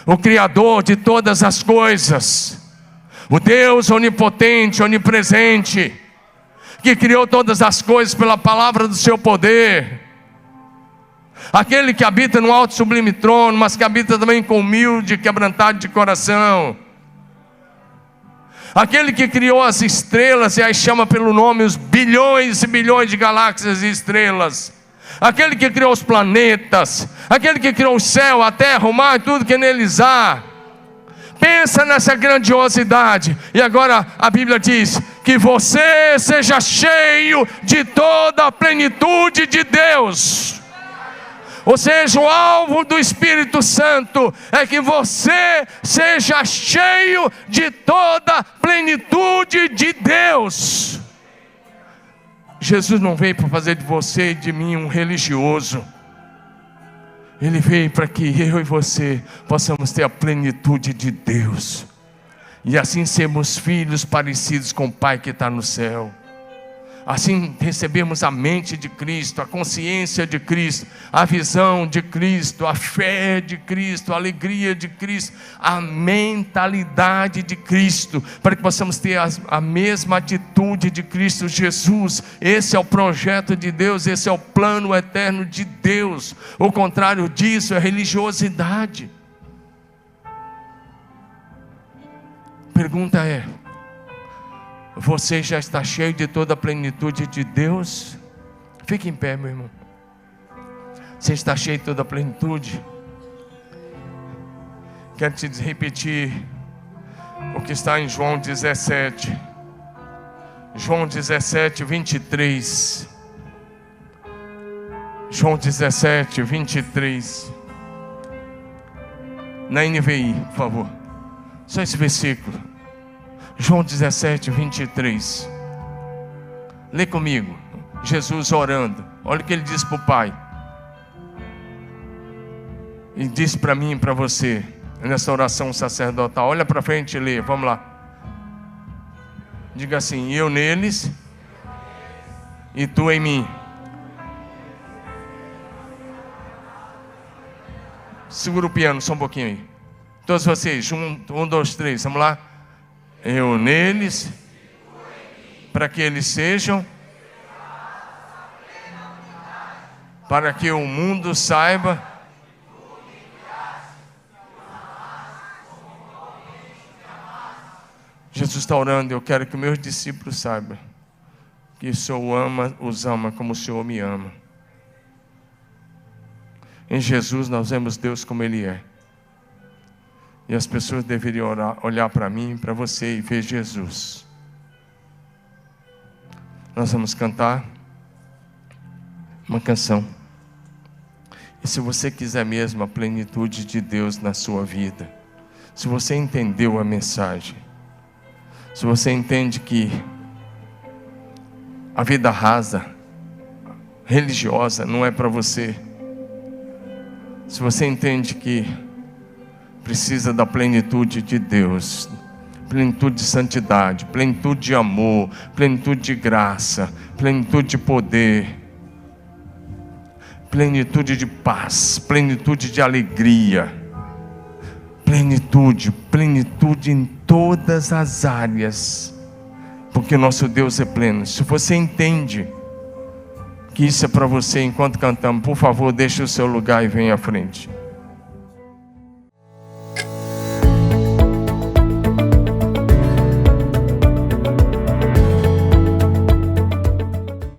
o Criador de todas as coisas, o Deus onipotente, onipresente, que criou todas as coisas pela palavra do seu poder. Aquele que habita no alto e sublime trono, mas que habita também com humilde e quebrantado de coração. Aquele que criou as estrelas e as chama pelo nome, os bilhões e bilhões de galáxias e estrelas. Aquele que criou os planetas. Aquele que criou o céu, a terra, o mar e tudo que neles há. Pensa nessa grandiosidade. E agora a Bíblia diz: que você seja cheio de toda a plenitude de Deus. Ou seja, o alvo do Espírito Santo é que você seja cheio de toda a plenitude de Deus. Jesus não veio para fazer de você e de mim um religioso. Ele veio para que eu e você possamos ter a plenitude de Deus, e assim sermos filhos parecidos com o Pai que está no céu. Assim recebemos a mente de Cristo, a consciência de Cristo, a visão de Cristo, a fé de Cristo, a alegria de Cristo, a mentalidade de Cristo, para que possamos ter a mesma atitude de Cristo Jesus. Esse é o projeto de Deus, esse é o plano eterno de Deus. O contrário disso é religiosidade. Pergunta é: você já está cheio de toda a plenitude de Deus? Fique em pé, meu irmão. Você está cheio de toda a plenitude? Quero te repetir o que está em João 17. João 17, 23. João 17, 23. Na NVI, por favor. Só esse versículo. João 17, 23. Lê comigo. Jesus orando. Olha o que ele disse para o Pai. E disse para mim e para você, nessa oração sacerdotal. Olha para frente e lê. Vamos lá. Diga assim: eu neles e tu em mim. Segura o piano só um pouquinho aí. Todos vocês. 1, 2, 3. Vamos lá. Eu neles, para que eles sejam, para que o mundo saiba Jesus está orando, eu quero que meus discípulos saibam que o Senhor os ama como o Senhor me ama. Em Jesus nós vemos Deus como Ele é. E as pessoas deveriam olhar para mim, para você e ver Jesus. Nós vamos cantar uma canção. E se você quiser mesmo a plenitude de Deus na sua vida, se você entendeu a mensagem, se você entende que a vida rasa, religiosa, não é para você, se você entende que precisa da plenitude de Deus, plenitude de santidade, plenitude de amor, plenitude de graça, plenitude de poder, plenitude de paz, plenitude de alegria, plenitude em todas as áreas, porque o nosso Deus é pleno. Se você entende que isso é para você enquanto cantamos, por favor, deixe o seu lugar e venha à frente.